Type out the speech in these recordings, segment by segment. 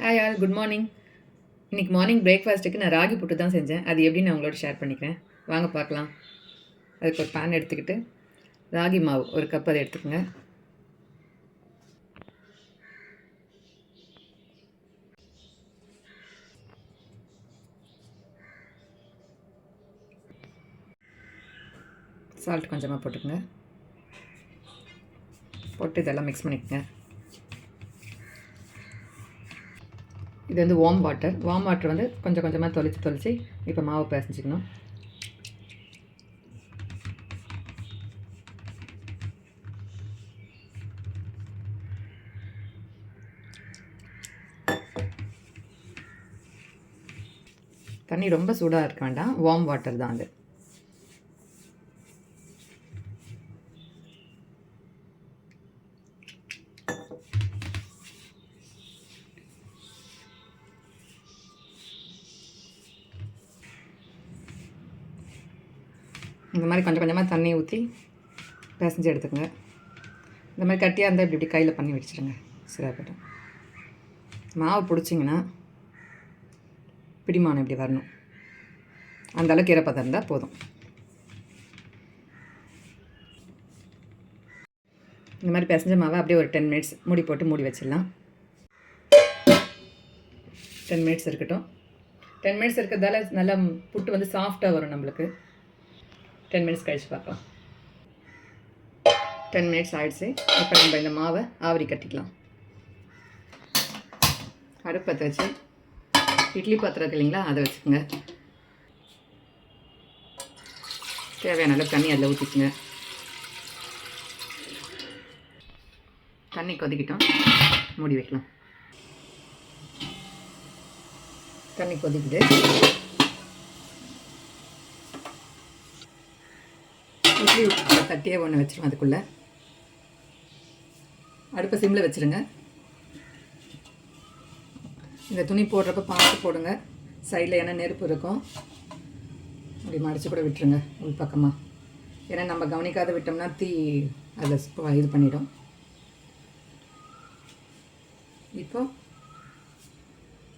Hi all good morning. இன்னைக்கு morning பிரேக்ஃபாஸ்ட்டுக்கு நான் ராகி புட்டு தான் செஞ்சேன். அது எப்படி நான் உங்களோட ஷேர் பண்ணிக்கிறேன். வாங்க பார்க்கலாம். அதுக்கு ஒரு பேன் எடுத்துக்கிட்டு ராகி மாவு ஒரு கப் அதை எடுத்துக்கோங்க. சால்ட் கொஞ்சமாக போட்டுக்கோங்க. போட்டு இதெல்லாம் மிக்ஸ் பண்ணிக்கோங்க. இது வந்து வார்ம் வாட்டர் வந்து கொஞ்சம் கொஞ்சமாக தொளிச்சு இப்போ மாவு பிசைஞ்சிக்கணும். தண்ணி ரொம்ப சூடாக இருக்க வேண்டாம், வார்ம் வாட்டர் தான் அது. இந்த மாதிரி கொஞ்சம் கொஞ்சமாக தண்ணி ஊற்றி பிசைஞ்சு எடுத்துக்கோங்க. இந்த மாதிரி கட்டியாக இருந்தால் இப்படி இப்படி கையில் பண்ணி வச்சுருங்க. சரியாக போய்டும். மாவு பிடிச்சிங்கன்னா பிடிமானம் இப்படி வரணும். அந்த அளவுக்கு ஈரப்பதம் இருந்தால் போதும். இந்த மாதிரி பிசைஞ்ச மாவை அப்படியே ஒரு 10 மினிட்ஸ் மூடி போட்டு மூடி வச்சிடலாம். 10 மினிட்ஸ் இருக்கட்டும். 10 மினிட்ஸ் இருக்கிறதால நல்லா புட்டு வந்து சாஃப்டாக வரும் நம்மளுக்கு. 10 மினிட்ஸ் கழித்து பார்க்கலாம். 10 மினிட்ஸ் ஆகிடுச்சு. இப்போ நம்ம இந்த மாவை ஆவரி கட்டிக்கலாம். அடுப்பத்தை வச்சு இட்லி பாத்திரம் இருக்கு இல்லைங்களா, அதை வச்சுக்கோங்க. தேவையான அளவு தண்ணி அதில் ஊற்றிக்குங்க. தண்ணி கொதிக்கிட்டோம், மூடி வைக்கலாம். தண்ணி கொதிக்குது. இட்லி தட்டியே ஒன்று வச்சிருவோம். அதுக்குள்ளே அடுப்பை சிம்மில் வச்சுருங்க. இந்த துணி போடுறப்ப பார்த்து போடுங்க. சைடில் ஏன்னா நெருப்பு இருக்கும், அப்படி மடித்து கூட விட்டுருங்க உள் பக்கமாக. ஏன்னா நம்ம கவனிக்காத விட்டோம்னா தீ அதை இது பண்ணிடும். இப்போ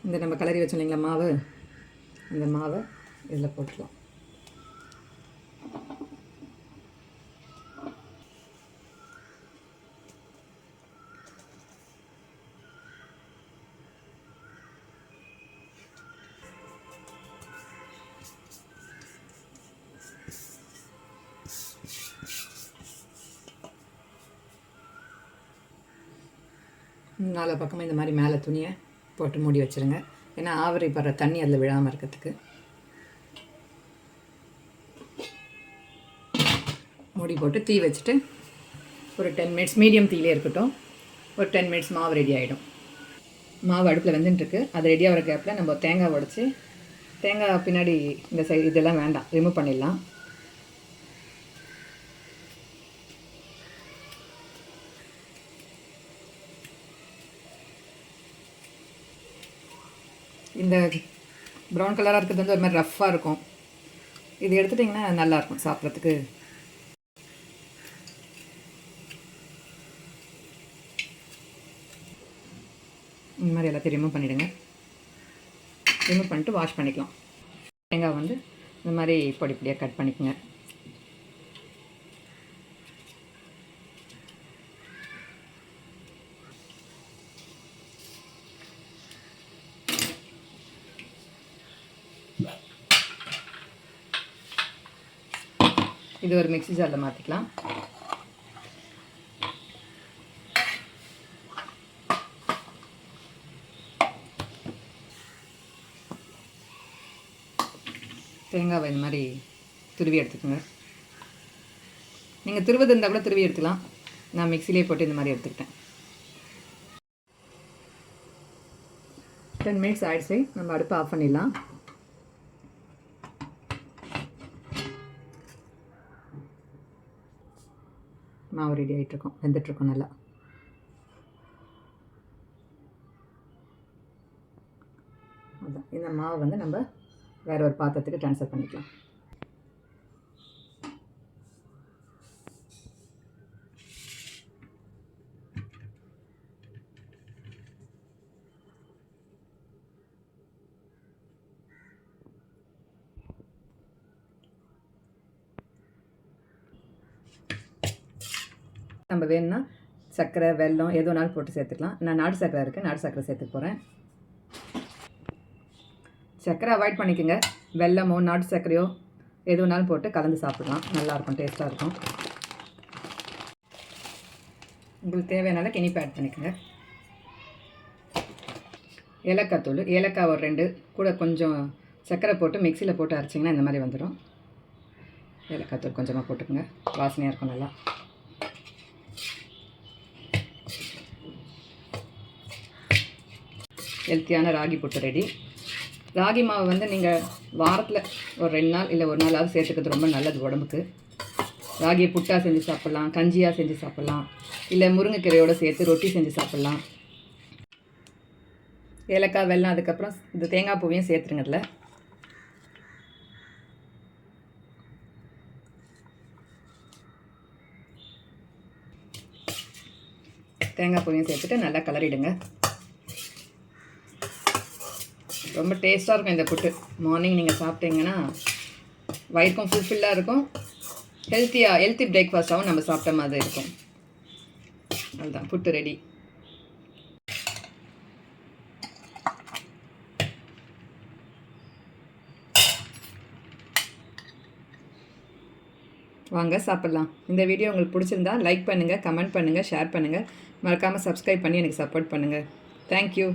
இந்த நம்ம கலரி வச்சோம் இல்லைங்களா மாவு, இந்த மாவை இதில் போட்டுக்கலாம். நாலு பக்கமாக இந்த மாதிரி மேலே துணியை போட்டு மூடி வச்சுருங்க. ஏன்னா ஆவரி படுற தண்ணி அதில் விழாமல் இருக்கிறதுக்கு. மூடி போட்டு தீ வச்சுட்டு ஒரு 10 மினிட்ஸ் மீடியம் தீயிலே இருக்கட்டும். ஒரு 10 மினிட்ஸ் மாவு ரெடி ஆகிடும். மாவு அடுப்பில் வெந்துட்டுருக்கு. அது ரெடி ஆகிற கேப்பில் நம்ம தேங்காய் உடச்சி, தேங்காய் பின்னாடி இந்த சைடு இதெல்லாம் வேண்டாம், ரிமூவ் பண்ணிடலாம். இந்த ப்ரௌன் கலராக இருக்கிறது வந்து ஒரு மாதிரி ரஃப்பாக இருக்கும். இது எடுத்துட்டிங்கன்னா நல்லாயிருக்கும் சாப்பிட்றதுக்கு. இந்த மாதிரி எல்லாத்தையும் ரிமூவ் பண்ணிவிடுங்க. ரிமூவ் பண்ணிட்டு வாஷ் பண்ணிக்கலாம். தேங்காய் வந்து இந்த மாதிரி பொடி பொடியாக கட் பண்ணிக்கோங்க. இது ஒரு மிக்ஸி ஜாரில் மாற்றிக்கலாம். தேங்காவை இந்த மாதிரி துருவி எடுத்துக்கோங்க. நீங்கள் துருவது இருந்தால் கூட துருவி எடுத்துக்கலாம். நான் மிக்சிலே போட்டு இந்த மாதிரி எடுத்துக்கிட்டேன். 10 மினிட்ஸ் ஆகிடுச்சு. நம்ம அடுப்பை ஆஃப் பண்ணிடலாம். மாவு ரெடி ஆகிட்ருக்கோம், வெந்துட்டுருக்கோம் நல்லா. அதுதான் இந்த மாவை வந்து நம்ம வேறு ஒரு பாத்திரத்துக்கு ட்ரான்ஸ்ஃபர் பண்ணிக்கலாம். நம்ம வேணும்னா சர்க்கரை வெல்லம் எது வேணாலும் போட்டு சேர்த்துக்கலாம். நான் நாட்டு சர்க்கரை இருக்குது, நாட்டு சர்க்கரை சேர்த்துக்க போகிறேன். சர்க்கரை அவாய்ட் பண்ணிக்கோங்க. வெல்லமோ நாட்டு சர்க்கரையோ எது வேணாலும் போட்டு கலந்து சாப்பிடலாம். நல்லாயிருக்கும், டேஸ்ட்டாக இருக்கும். உங்களுக்கு தேவையானால இனிப்பு ஆட் பண்ணிக்கோங்க. ஏலக்காய் தூள், ஏலக்காய் ஒரு 2 கூட கொஞ்சம் சர்க்கரை போட்டு மிக்சியில் போட்டு அரைச்சிங்கன்னா இந்த மாதிரி வந்துடும். ஏலக்காய் தூள் கொஞ்சமாக போட்டுக்கோங்க, வாசனையாக இருக்கும் நல்லா. ஹெல்த்தியான ராகி புட்டு ரெடி. ராகி மாவு வந்து நீங்கள் வாரத்தில் ஒரு 2 நாள் இல்லை 1 நாளாவது சேர்த்துக்கிறது ரொம்ப நல்லது உடம்புக்கு. ராகியை புட்டாக செஞ்சு சாப்பிட்லாம், கஞ்சியாக செஞ்சு சாப்பிட்லாம், இல்லை முருங்கைக்கீரையோடு சேர்த்து ரொட்டி செஞ்சு சாப்பிட்லாம். ஏலக்காய் வெல்லம் அதுக்கப்புறம் இந்த தேங்காய் பூவையும் சேர்த்துருங்க. இதில் தேங்காய் பூவையும் சேர்த்துட்டு நல்லா கலரிடுங்க. ரொம்ப டேஸ்ட்டாக இருக்கும் இந்த புட்டு. மார்னிங் நீங்கள் சாப்பிட்டீங்கன்னா வயிறுக்கும் ஃபுல்ஃபில்லாக இருக்கும். ஹெல்த்தி பிரேக்ஃபாஸ்ட்டாகவும் நம்ம சாப்பிட்ட மாதிரி இருக்கும். அதுதான் புட்டு ரெடி. வாங்க சாப்பிட்லாம். இந்த வீடியோ உங்களுக்கு பிடிச்சிருந்தா லைக் பண்ணுங்கள், கமெண்ட் பண்ணுங்கள், ஷேர் பண்ணுங்கள். மறக்காமல் சப்ஸ்கிரைப் பண்ணி எனக்கு சப்போர்ட் பண்ணுங்கள். தேங்க்யூ.